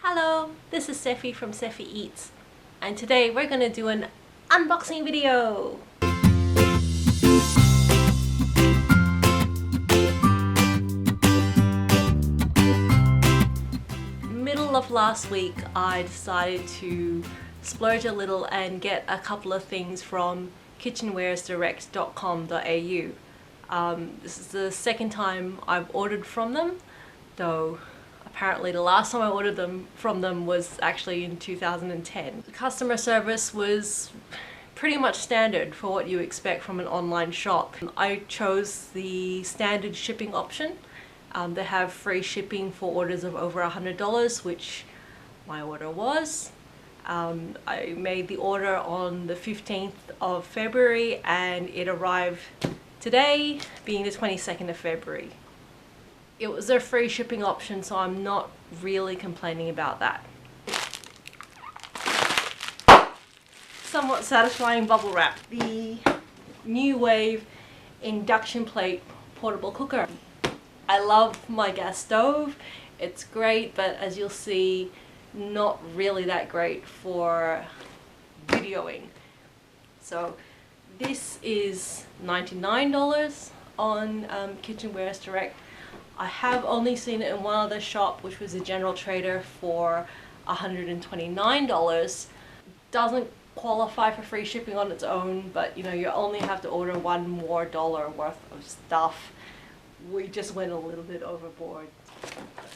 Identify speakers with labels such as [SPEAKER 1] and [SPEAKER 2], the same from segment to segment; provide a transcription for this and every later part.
[SPEAKER 1] Hello, this is Sephi from Sephi Eats, and today we're going to do an unboxing video. Middle of last week I decided to splurge a little and get a couple of things from kitchenwaresdirect.com.au. This is the second time I've ordered from them, though apparently the last time I ordered from them was actually in 2010. The customer service was pretty much standard for what you expect from an online shop. I chose the standard shipping option. They have free shipping for orders of over $100, which my order was. I made the order on the 15th of February and it arrived today, being the 22nd of February. It was a free shipping option, so I'm not really complaining about that. Somewhat satisfying bubble wrap. The New Wave induction plate portable cooker. I love my gas stove. It's great, but as you'll see, not really that great for videoing. So this is $99 on Kitchenwares Direct. I have only seen it in one other shop, which was a general trader, for $129. Doesn't qualify for free shipping on its own, but you know, you only have to order $1 more worth of stuff. We just went a little bit overboard.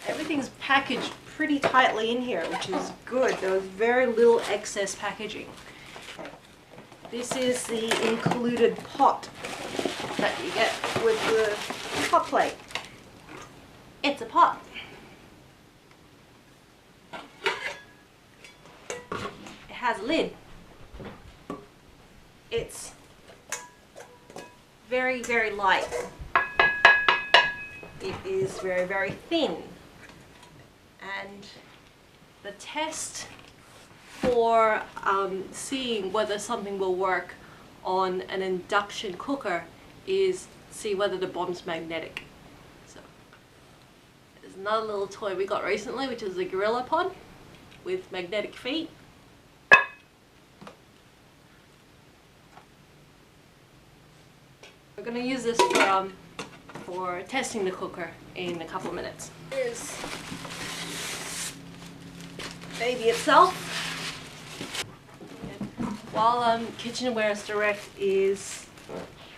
[SPEAKER 1] Everything's packaged pretty tightly in here, which is good. There was very little excess packaging. Okay. This is the included pot that you get with the hot plate. It's a pot. It has a lid. It's very, very light. It is very, very thin. And the test for seeing whether something will work on an induction cooker is see whether the bottom's magnetic. So there's another little toy we got recently, which is a gorilla pod with magnetic feet. We're going to use this for testing the cooker in a couple of minutes. Here's baby itself. While Kitchenwares Direct is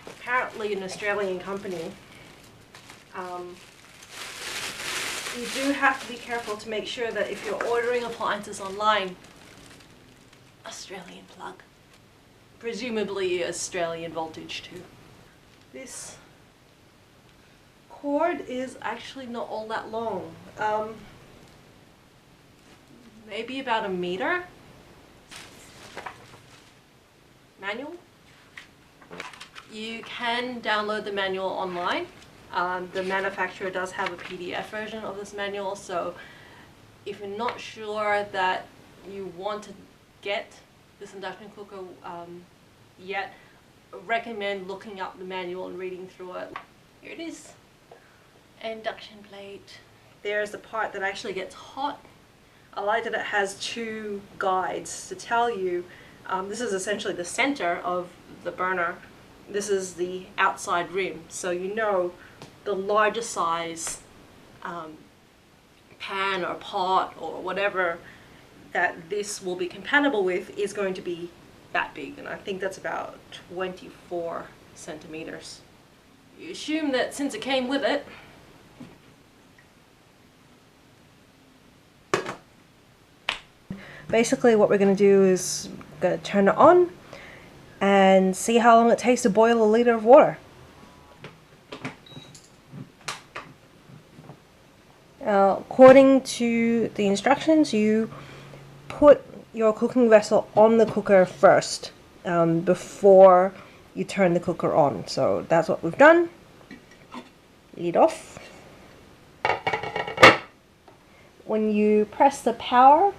[SPEAKER 1] apparently an Australian company, you do have to be careful to make sure that if you're ordering appliances online, Australian plug, presumably Australian voltage too. This cord is actually not all that long, maybe about a meter. Manual. You can download the manual online. The manufacturer does have a PDF version of this manual, so if you're not sure that you want to get this induction cooker yet, I recommend looking up the manual and reading through it. Here it is. Induction plate. There's the part that actually gets hot. I like that it has two guides to tell you this is essentially the center of the burner. This is the outside rim, so you know the larger size pan or pot or whatever that this will be compatible with is going to be that big, and I think that's about 24 centimeters. You assume that since it came with it, basically what we're going to do is going to turn it on and see how long it takes to boil a liter of water. According to the instructions, you put your cooking vessel on the cooker first before you turn the cooker on. So that's what we've done. Lid off. When you press the power,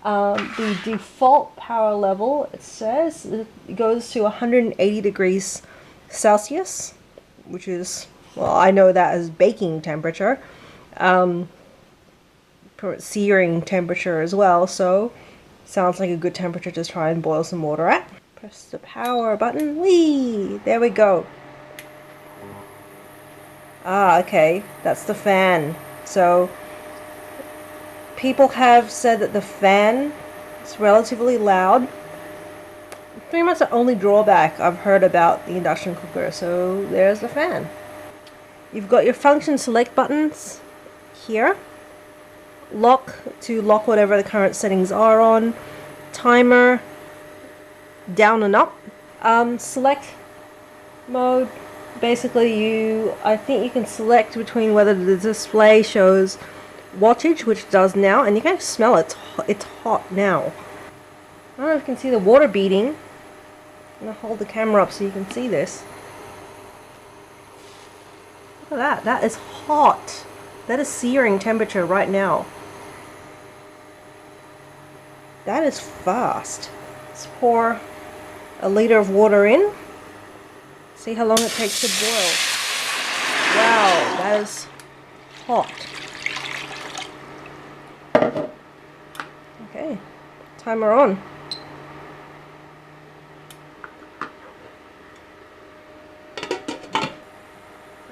[SPEAKER 1] the default power level, it says, it goes to 180 degrees Celsius, which is, well, I know that as baking temperature.
[SPEAKER 2] searing temperature as well, so sounds like a good temperature to try and boil some water at. Press the power button. Whee! There we go. Ah, okay, that's the fan. So people have said that the fan is relatively loud. Pretty much the only drawback I've heard about the induction cooker. So there's the fan. You've got your function select buttons here. Lock to lock whatever the current settings are on. Timer, down and up. Select mode. Basically, I think you can select between whether the display shows wattage, which it does now, and you can smell it. It's hot now. I don't know if you can see the water beating. I'm going to hold the camera up so you can see this. Look at that. That is hot. That is searing temperature right now. That is fast. Let's pour a liter of water in. See how long it takes to boil. Wow, that is hot. Okay, timer on.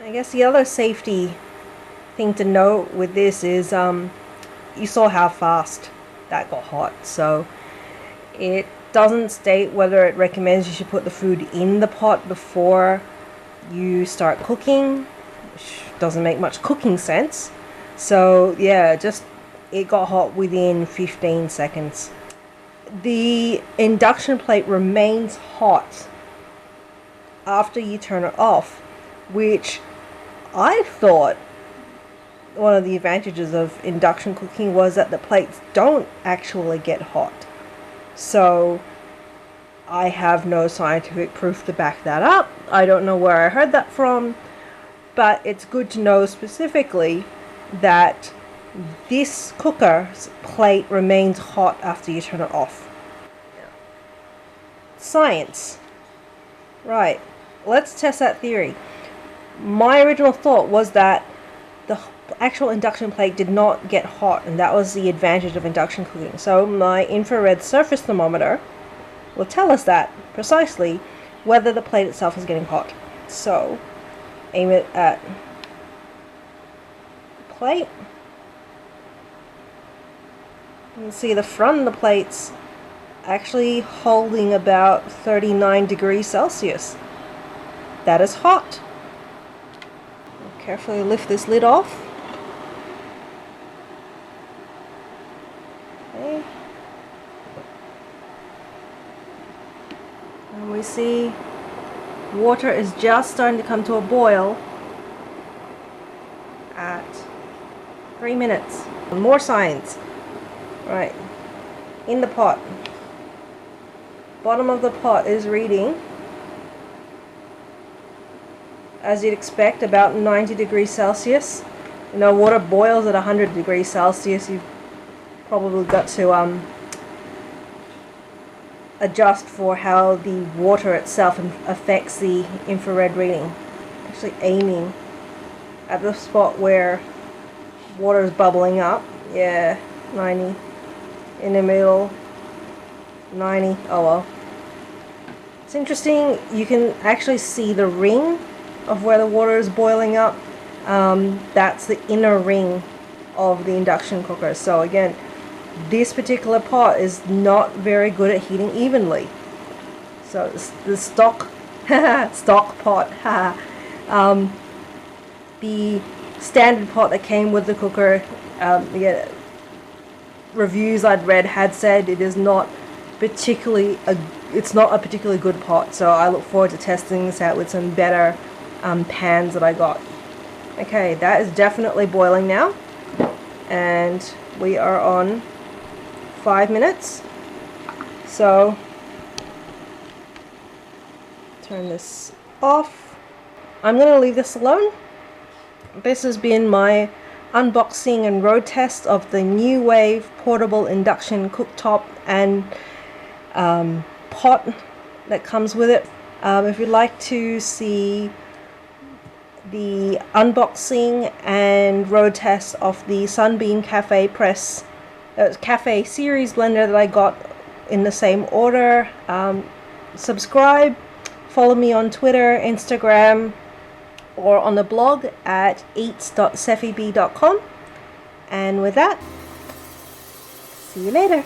[SPEAKER 2] I guess the other safety thing to note with this is you saw how fast that got hot, so it doesn't state whether it recommends you should put the food in the pot before you start cooking, which doesn't make much cooking sense. So yeah, just it got hot within 15 seconds. The induction plate remains hot after you turn it off, which I thought one of the advantages of induction cooking was that the plates don't actually get hot. So I have no scientific proof to back that up. I don't know where I heard that from, but it's good to know specifically that this cooker's plate remains hot after you turn it off. Science. Right, let's test that theory. My original thought was that the actual induction plate did not get hot, and that was the advantage of induction cooking. So my infrared surface thermometer will tell us that precisely whether the plate itself is getting hot. So aim it at the plate. You can see the front of the plate's actually holding about 39 degrees Celsius. That is hot. Carefully lift this lid off. Okay. And we see water is just starting to come to a boil at 3 minutes. More science. Right. In the pot. Bottom of the pot is reading, as you'd expect, about 90 degrees Celsius. You know, water boils at 100 degrees Celsius. You've probably got to adjust for how the water itself affects the infrared reading. Actually aiming at the spot where water is bubbling up. Yeah, 90. In the middle, 90. Oh well. It's interesting, you can actually see the ring of where the water is boiling up. That's the inner ring of the induction cooker. So again, this particular pot is not very good at heating evenly. So the stock stock pot, the standard pot that came with the cooker, yeah, reviews I'd read had said it is not particularly it's not a particularly good pot. So I look forward to testing this out with some better pans that I got. Okay, that is definitely boiling now, and we are on 5 minutes. So turn this off. I'm going to leave this alone. This has been my unboxing and road test of the New Wave portable induction cooktop and pot that comes with it. If you'd like to see the unboxing and road test of the Sunbeam Cafe Cafe Series blender that I got in the same order. Subscribe, follow me on Twitter, Instagram, or on the blog at eats.cefib.com. And with that, see you later.